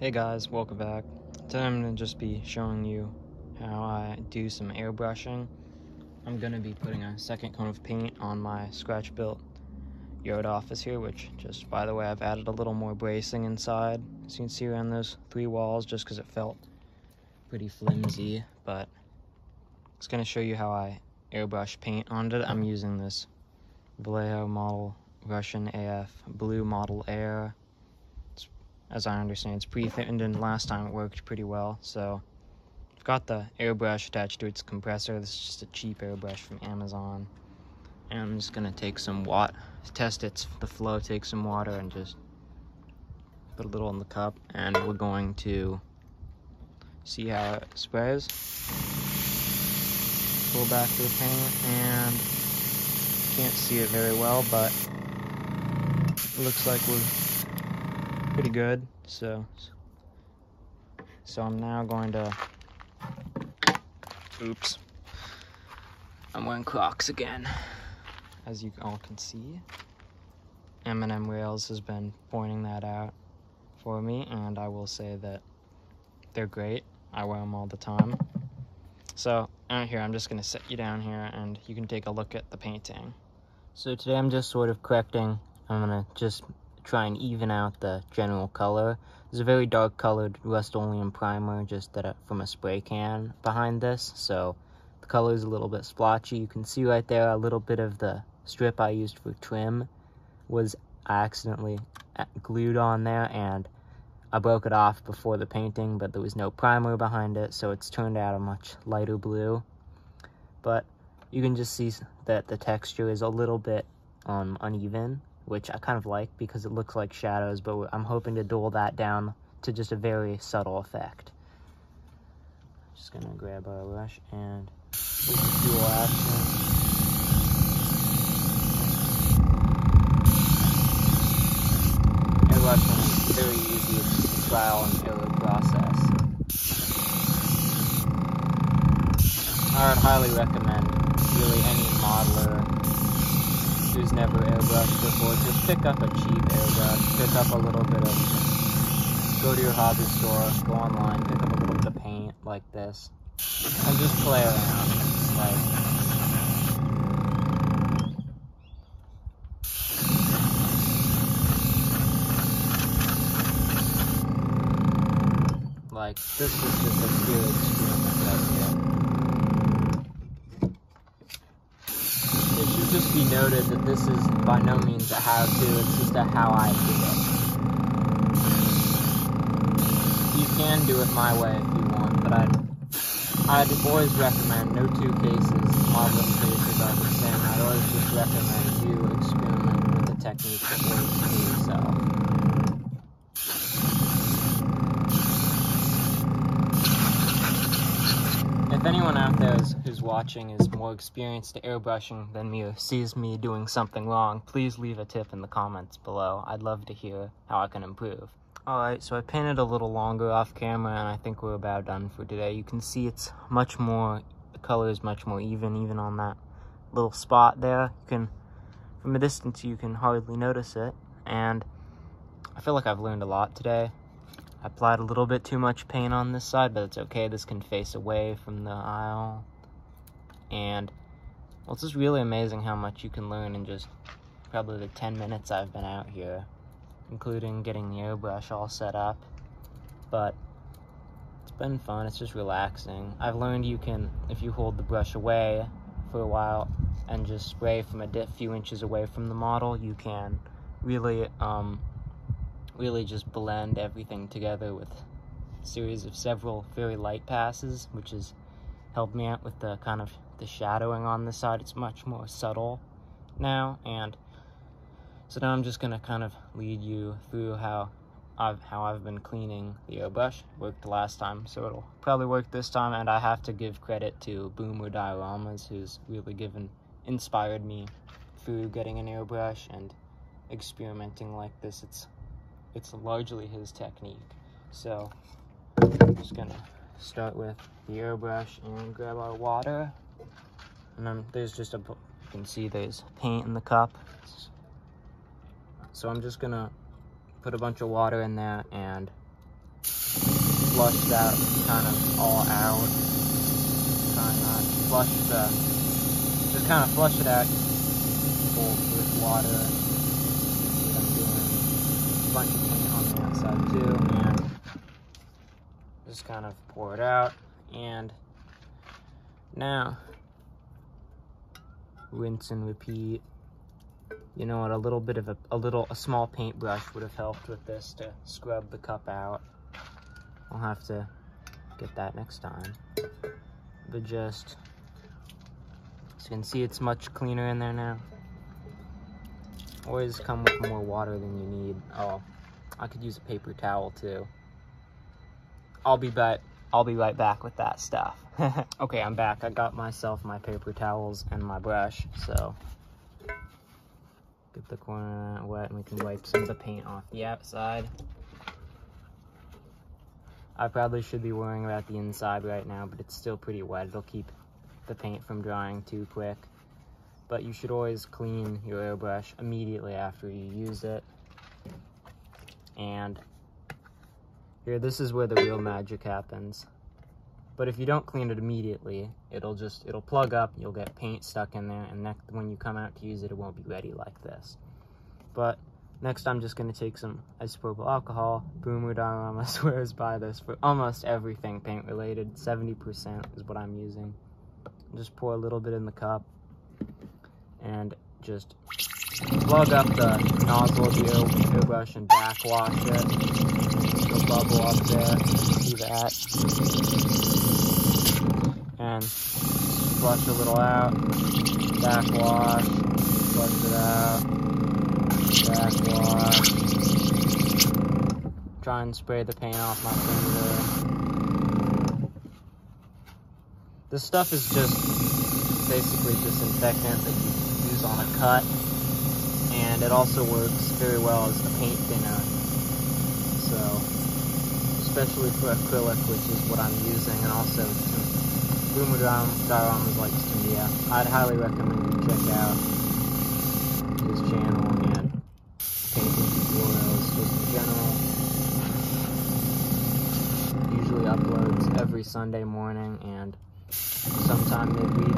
Hey guys, welcome back. Today I'm going to just be showing you how I do some airbrushing. I'm going to be putting a second coat of paint on my Scratchbuilt yard office here, which just, by the way, I've added a little more bracing inside, as you can see around those three walls, just because it felt pretty flimsy. But it's going to show you how I airbrush paint onto it. I'm using this Vallejo model Russian AF Blue Model Air. As I understand, it's pre-thinned, and last time it worked pretty well. So I've got the airbrush attached to its compressor. This is just a cheap airbrush from Amazon. And I'm just gonna take some water, test the flow, take some water and just put a little in the cup, and we're going to see how it sprays. Pull back to the paint, and can't see it very well, but it looks like we're pretty good. So I'm now going to, oops, I'm wearing Crocs again, as you all can see. M&M Rails has been pointing that out for me, and I will say that they're great. I wear them all the time. So out here, I'm just going to set you down here and you can take a look at the painting. So today I'm just sort of correcting. I'm going to just try and even out the general color. There's a very dark colored Rust-Oleum primer just from a spray can behind this, so the color is a little bit splotchy. You can see right there a little bit of the strip I used for trim was accidentally glued on there, and I broke it off before the painting, but there was no primer behind it, so it's turned out a much lighter blue. But you can just see that the texture is a little bit uneven, which I kind of like because it looks like shadows, but I'm hoping to dull that down to just a very subtle effect. Just gonna grab our brush and dual action. Airbrushing is very easy. It's a trial and error process. I would highly recommend really any modeler who's never airbrushed before, just pick up a cheap airbrush, pick up a little bit of, go to your hobby store, go online, pick up a little bit of paint like this, and just play around. Like this is just a pure experiment right here. It should just be noted that this is by no means a how-to, it's just a how I do it. You can do it my way if you want, but I'd always recommend no two cases, modeling cases are the same. I'd always just recommend you experiment with a technique that works for yourself. If anyone out there who's watching is more experienced at airbrushing than me or sees me doing something wrong, please leave a tip in the comments below. I'd love to hear how I can improve. Alright, so I painted a little longer off camera, and I think we're about done for today. You can see it's much more, the color is much more even on that little spot there. From a distance you can hardly notice it, and I feel like I've learned a lot today. I applied a little bit too much paint on this side, but it's okay. This can face away from the aisle. And, well, it's just really amazing how much you can learn in just probably the 10 minutes I've been out here, including getting the airbrush all set up. But it's been fun. It's just relaxing. I've learned you can, if you hold the brush away for a while and just spray from a few inches away from the model, you can really just blend everything together with a series of several very light passes, which has helped me out with the kind of the shadowing on this side. It's much more subtle now, and so now I'm just gonna kind of lead you through how I've been cleaning the airbrush. It worked last time, so it'll probably work this time, and I have to give credit to Boomer Dioramas, who's really inspired me through getting an airbrush and experimenting like this. It's largely his technique. So I'm just gonna start with the airbrush and grab our water. And then there's just you can see there's paint in the cup. So I'm just gonna put a bunch of water in there and flush that kind of all out. Try not to flush just kind of flush it out with water. See what I'm doing. A bunch of paint on the outside too, and just kind of pour it out. And now, rinse and repeat. You know what, a little bit of a small paintbrush would have helped with this to scrub the cup out. I'll have to get that next time. But just, as you can see, it's much cleaner in there now. Always come with more water than you need. Oh, I could use a paper towel too. I'll be right back with that stuff. Okay, I'm back. I got myself my paper towels and my brush, so get the corner wet and we can wipe some of the paint off the outside. I probably should be worrying about the inside right now, but it's still pretty wet. It'll keep the paint from drying too quick. But you should always clean your airbrush immediately after you use it. And here, this is where the real magic happens. But if you don't clean it immediately, it'll plug up, you'll get paint stuck in there, and when you come out to use it, it won't be ready like this. But next, I'm just going to take some isopropyl alcohol. Boomer Diorama swears by this for almost everything paint related. 70% is what I'm using. Just pour a little bit in the cup and just plug up the nozzle of the airbrush and backwash it. It'll bubble up there. See that? And flush a little out. Backwash. Flush it out. Backwash. Try and spray the paint off my finger. This stuff is just basically disinfectant that you use on a cut, and it also works very well as a paint thinner. So, especially for acrylic, which is what I'm using, and also Boomer Dioramas likes to me. I'd highly recommend you check out his channel and painting tutorials just in general. Usually uploads every Sunday morning and sometime midweek.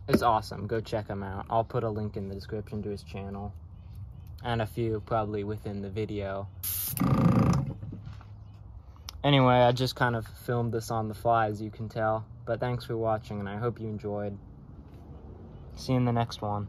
It's awesome. Go check him out. I'll put a link in the description to his channel, and a few probably within the video. Anyway, I just kind of filmed this on the fly, as you can tell. But thanks for watching, and I hope you enjoyed. See you in the next one.